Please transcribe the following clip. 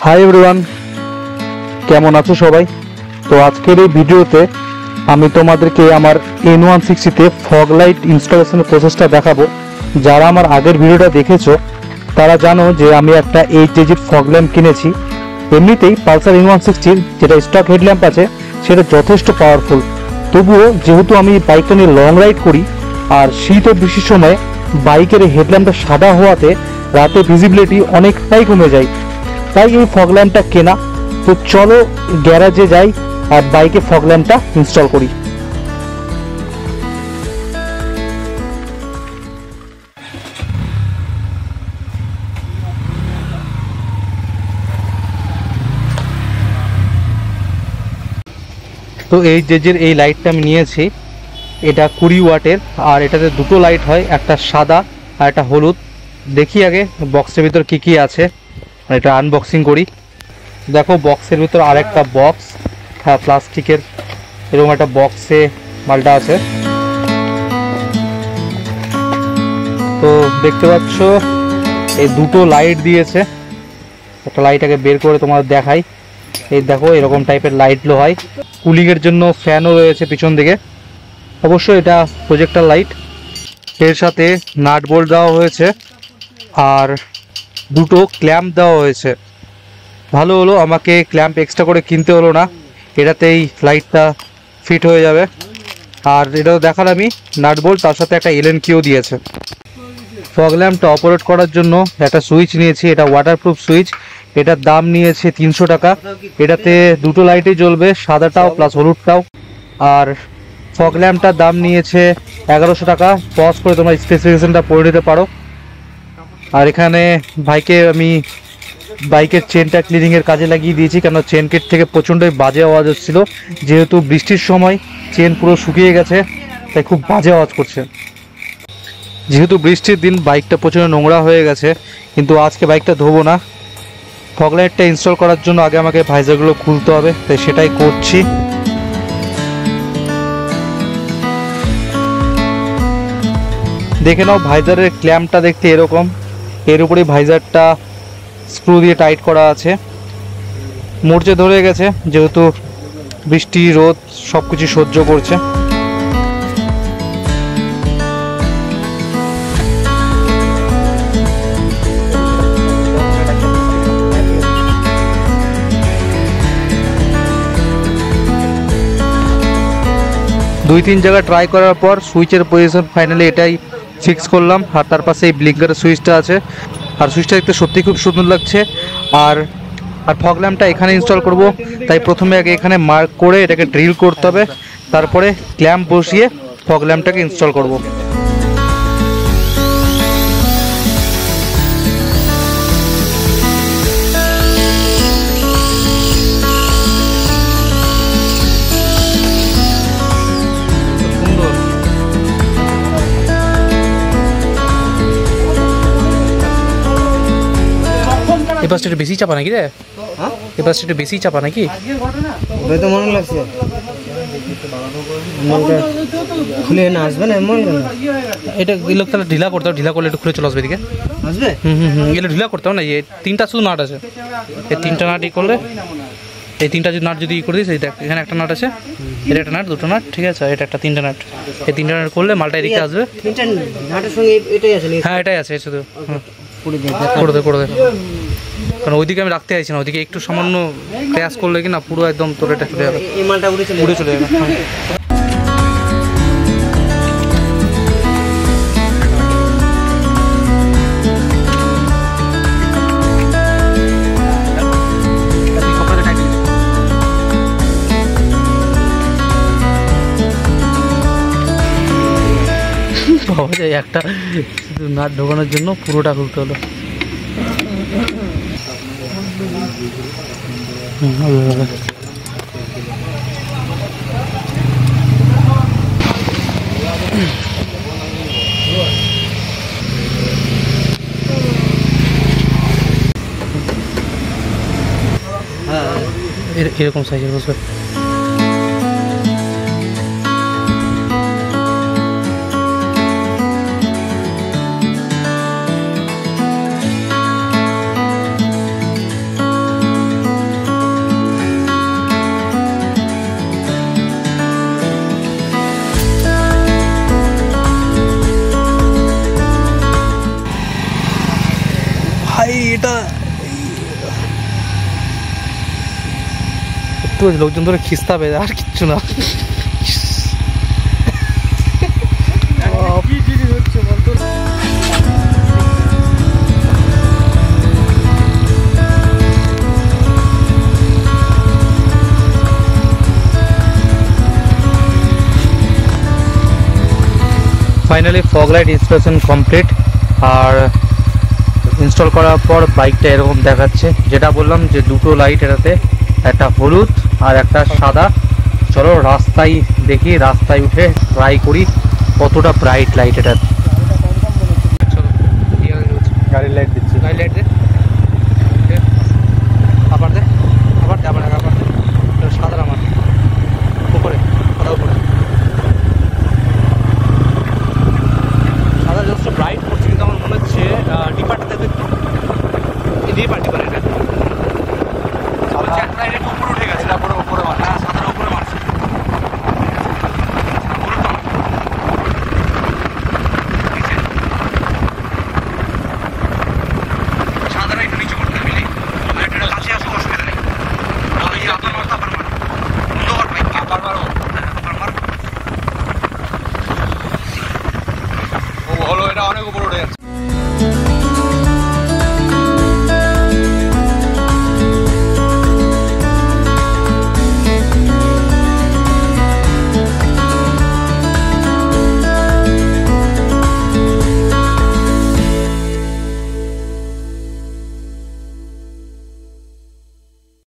Hi everyone, কেমন আছো সবাই? তো আজকের এই ভিডিওতে আমি তোমাদেরকে আমার N160-তে ফগ লাইট ইনস্টলেশনের প্রসেসটা দেখাবো। যারা আমার আগের ভিডিওটা দেখেছো তারা জানো যে আমি একটা 8 ফগ ল্যাম্প কিনেছি। এমনিতেই পালসার N160-র যেটা স্টক হেডল্যাম্প আছে সেটা যথেষ্ট পাওয়ারফুল, তবুও যেহেতু আমি বাইকটা নিয়ে লং রাইড করি আর শীত ও বৃষ্টির সময় বাইকের হেডল্যাম্পটা সাদা হওয়াতে রাতে ভিজিবিলিটি অনেকটাই কমে যায়, তাই এই ফগ ল্যাম্পটা কেনা। তো চলো গ্যারাজে যাই আর বাইকে ফগ ল্যাম্পটা ইনস্টল করি। তো এই যে এই লাইটটা আমি নিয়েছি, এটা 20 ওয়াটের, আর এটাতে দুটো লাইট হয়, একটা সাদা আর একটা হলুদ। দেখি আগে বক্সের ভিতর কি কি আছে, এটা আনবক্সিং করি। দেখো বক্সের ভিতর আরেকটা বক্স, হ্যাঁ প্লাস্টিকের এরকম একটা বক্সে মালটা আছে। তো দেখতে পাচ্ছ এই দুটো লাইট দিয়েছে। একটা লাইট আগে বের করে তোমাদের দেখাই। এই দেখো এরকম টাইপের লাইটগুলো হয়। কুলিংয়ের জন্য ফ্যানও রয়েছে পিছন দিকে। অবশ্যই এটা প্রজেক্টর লাইট। এর সাথে নাট বোল্ট দেওয়া হয়েছে আর দুটো ক্ল্যাম্প দেওয়া হয়েছে। ভালো হলো আমাকে ক্ল্যাম্প এক্সট্রা করে কিনতে হলো না, এটাতেই লাইটটা ফিট হয়ে যাবে। আর এটাও দেখার আমি নাট বোল্ট, তার সাথে একটা এলএন কিও দিয়েছে। ফগ ল্যাম্পটা অপারেট করার জন্য একটা সুইচ নিয়েছি, এটা ওয়াটারপ্রুফ সুইচ। এটার দাম নিয়েছে 300 টাকা। এটাতে দুটো লাইটই জ্বলবে, সাদাটাও প্লাস হলুদটাও। আর ফগ ল্যাম্পটার দাম নিয়েছে 1100 টাকা। পজ করে তোমরা স্পেসিফিকেশনটা পড়ে নিতে পারো। আর এখানে ভাইকে আমি বাইকের চেনটা ক্লিনিংয়ের কাজে লাগিয়ে দিয়েছি, কেন চেন কিট থেকে প্রচণ্ডই বাজে আওয়াজ হচ্ছিল। যেহেতু বৃষ্টির সময় চেন পুরো শুকিয়ে গেছে, তাই খুব বাজে আওয়াজ করছে। যেহেতু বৃষ্টির দিন বাইকটা প্রচণ্ড নোংরা হয়ে গেছে, কিন্তু আজকে বাইকটা ধোবো না। ফগ লাইটটা ইনস্টল করার জন্য আগে আমাকে ভাইজারগুলো খুলতে হবে, তাই সেটাই করছি। দেখে নাও ভাইজারের ক্ল্যাম্পটা দেখতে এরকম, এর উপরে ভাইজারটা স্ক্রু দিয়ে টাইট করা আছে। মরচে ধরে গেছে যেহেতু বৃষ্টি রোদ সব কিছু সহ্য করছে। দুই তিন জায়গা ট্রাই করার পর সুইচের পজিশন ফাইনালি এটাই ফিক্স করলাম। আর তার পাশে এই ব্লিঙ্কারের সুইচটা আছে, আর সুইচটা দেখতে সত্যি খুব সুন্দর লাগছে। আর ফগ ল্যাম্পটা এখানে ইনস্টল করব, তাই প্রথমে আগে এখানে মার্ক করে এটাকে ড্রিল করতে হবে, তারপরে ক্ল্যাম্প বসিয়ে ফগ ল্যাম্পটাকে ইনস্টল করব। এই পাশটা একটু বেশি চাপা নাকি রে? হ্যাঁ, এই পাশটা একটু বেশি চাপা নাকি? ওটাই তো মনে লাগছে। মনটা খুলে না আসবে না এমন কেন? এটা এগুলো তাহলে ঢিলা করতে হবে, ঢিলা করলে একটু খুলে চলে আসবে এদিকে। আসবে? এগুলো ঢিলা করতে হবে না, এই তিনটা শুধু নাট আছে, এই তিনটা নাট ই করলে, এই তিনটা যদি নাট যদি ই করে দিস, এই দেখ এখানে একটা নাট আছে, এটা একটা নাট, দুটো নাট, ঠিক আছে, এটা একটা তিনটা নাট। এই তিনটা নাট করলে মালটা এদিকে আসবে। তিনটা নাটের সঙ্গে এটাই আছে? হ্যাঁ এটাই আছে শুধু। করে দে করে দে, কারণ ওইদিকে আমি রাখতে চাইছি না, ওইদিকে একটু সামান্য ক্র্যাশ করলে কি না পুরো একদম তোর এটা চলে যাবে, এই মালটা উড়ে চলে যাবে। পাওয়া যায় একটা শুধু নাট ঢোকানোর জন্য পুরোটা খুলতে হলো। এরকম সাইজের বসবে। একটু লোকজন ধরে খিস্তা হবে আর কিচ্ছু না। Finally fog light installation complete. আর ইনস্টল করার পর বাইকটা এরকম দেখাচ্ছে, যেটা বললাম যে দুটো লাইট এটাতে, একটা হলুদ আর একটা সাদা। চলো রাস্তায় দেখি, রাস্তায় উঠে ট্রাই করি কতটা ব্রাইট লাইট এটা। চলো গাড়ির লাইট দিচ্ছি, গাড়ি লাইট দে, আবার দে, আবার দে, আবার আবার দে। সাদা আমার উপরে, সাদা উপরে, সাদা জাস্ট ব্রাইট করছে, কিন্তু আমার মনে হচ্ছে ডিপারটা দেখবে, ডিপার